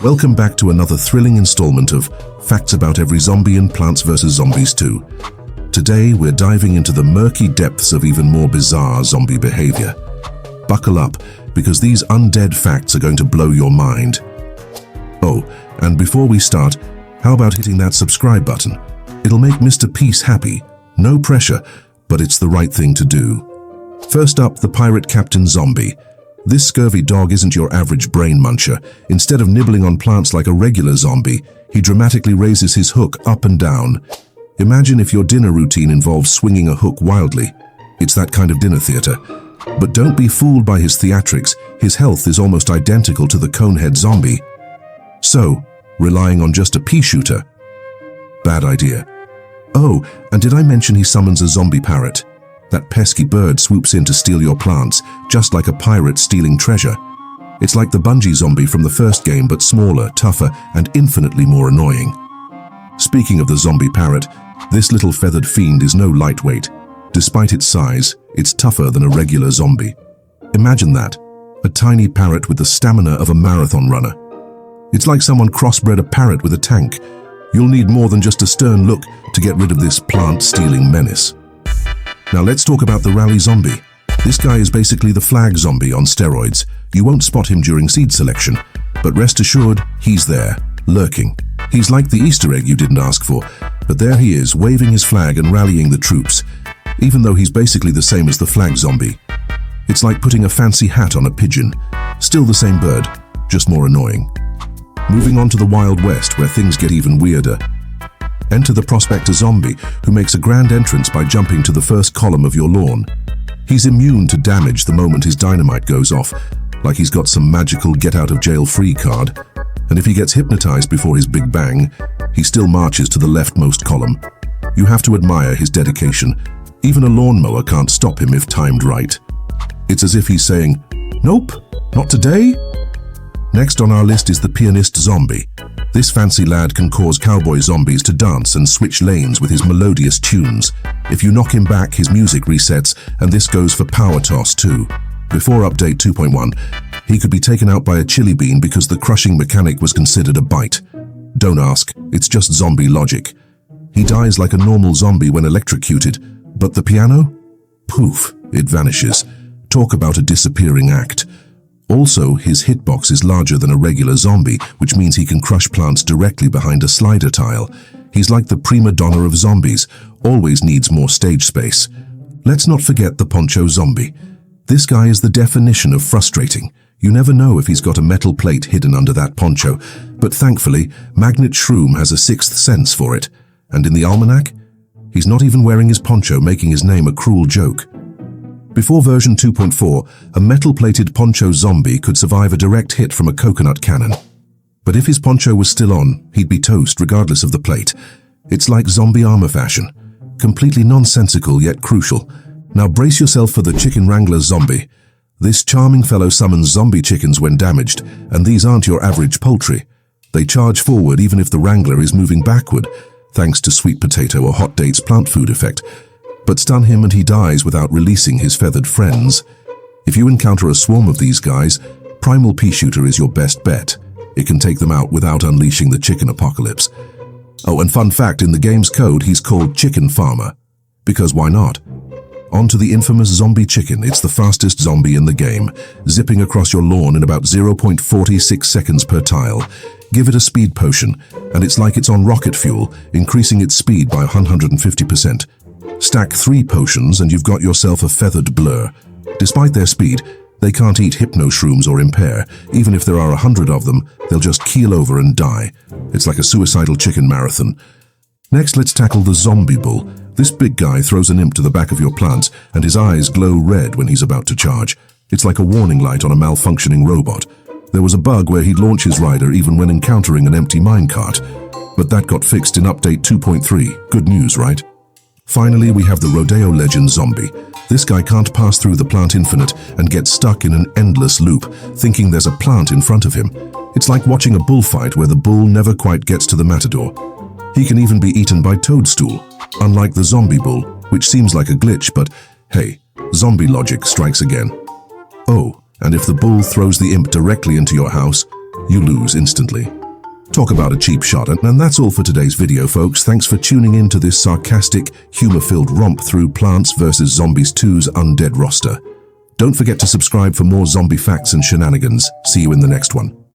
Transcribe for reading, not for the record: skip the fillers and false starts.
Welcome back to another thrilling installment of Facts About Every Zombie in Plants vs. Zombies 2. Today, we're diving into the murky depths of even more bizarre zombie behavior. Buckle up, because these undead facts are going to blow your mind. Oh, and before we start, how about hitting that subscribe button? It'll make Mr. Peace happy. No pressure, but it's the right thing to do. First up, the pirate captain zombie. This scurvy dog isn't your average brain muncher. Instead of nibbling on plants like a regular zombie, he dramatically raises his hook up and down. Imagine if your dinner routine involves swinging a hook wildly. It's that kind of dinner theater. But don't be fooled by his theatrics. His health is almost identical to the conehead zombie. So, relying on just a Peashooter? Bad idea. Oh, and did I mention he summons a zombie parrot? That pesky bird swoops in to steal your plants, just like a pirate stealing treasure. It's like the bungee zombie from the first game, but smaller, tougher, and infinitely more annoying. Speaking of the zombie parrot, this little feathered fiend is no lightweight. Despite its size, it's tougher than a regular zombie. Imagine that, a tiny parrot with the stamina of a marathon runner. It's like someone crossbred a parrot with a tank. You'll need more than just a stern look to get rid of this plant-stealing menace. Now let's talk about the rally zombie. This guy is basically the flag zombie on steroids. You won't spot him during seed selection, but rest assured, he's there, lurking. He's like the Easter egg you didn't ask for, but there he is, waving his flag and rallying the troops, even though he's basically the same as the flag zombie. It's like putting a fancy hat on a pigeon. Still the same bird, just more annoying. Moving on to the Wild West, where things get even weirder. Enter the prospector zombie, who makes a grand entrance by jumping to the first column of your lawn. He's immune to damage the moment his dynamite goes off, like he's got some magical get-out-of-jail-free card. And if he gets hypnotized before his big bang, he still marches to the leftmost column. You have to admire his dedication. Even a lawnmower can't stop him if timed right. It's as if he's saying, "Nope, not today." Next on our list is the pianist zombie. This fancy lad can cause cowboy zombies to dance and switch lanes with his melodious tunes. If you knock him back, his music resets, and this goes for Power Toss too. Before update 2.1, he could be taken out by a chili bean because the crushing mechanic was considered a bite. Don't ask, it's just zombie logic. He dies like a normal zombie when electrocuted, but the piano? Poof, it vanishes. Talk about a disappearing act. Also, his hitbox is larger than a regular zombie, which means he can crush plants directly behind a slider tile. He's like the prima donna of zombies, always needs more stage space. Let's not forget the poncho zombie. This guy is the definition of frustrating. You never know if he's got a metal plate hidden under that poncho, but thankfully, Magnet Shroom has a sixth sense for it. And in the almanac? He's not even wearing his poncho, making his name a cruel joke. Before version 2.4, a metal-plated poncho zombie could survive a direct hit from a coconut cannon. But if his poncho was still on, he'd be toast regardless of the plate. It's like zombie armor fashion. Completely nonsensical yet crucial. Now brace yourself for the chicken wrangler zombie. This charming fellow summons zombie chickens when damaged, and these aren't your average poultry. They charge forward even if the wrangler is moving backward, thanks to sweet potato or hot date's plant food effect. But stun him and he dies without releasing his feathered friends. If you encounter a swarm of these guys, Primal Peashooter is your best bet. It can take them out without unleashing the chicken apocalypse. Oh, and fun fact, in the game's code, he's called Chicken Farmer. Because why not? On to the infamous zombie chicken. It's the fastest zombie in the game, zipping across your lawn in about 0.46 seconds per tile. Give it a speed potion, and it's like it's on rocket fuel, increasing its speed by 150%. Stack 3 potions and you've got yourself a feathered blur. Despite their speed, they can't eat hypno shrooms or impair. Even if there are 100 of them, they'll just keel over and die. It's like a suicidal chicken marathon. Next, let's tackle the zombie bull. This big guy throws an imp to the back of your plants and his eyes glow red when he's about to charge. It's like a warning light on a malfunctioning robot. There was a bug where he'd launch his rider even when encountering an empty minecart. But that got fixed in update 2.3. Good news, right? Finally, we have the Rodeo Legend zombie. This guy can't pass through the plant infinite and gets stuck in an endless loop, thinking there's a plant in front of him. It's like watching a bullfight where the bull never quite gets to the matador. He can even be eaten by toadstool, unlike the zombie bull, which seems like a glitch, but hey, zombie logic strikes again. Oh, and if the bull throws the imp directly into your house, you lose instantly. Talk about a cheap shot, and that's all for today's video, folks. Thanks for tuning in to this sarcastic, humor-filled romp through Plants vs. Zombies 2's undead roster. Don't forget to subscribe for more zombie facts and shenanigans. See you in the next one.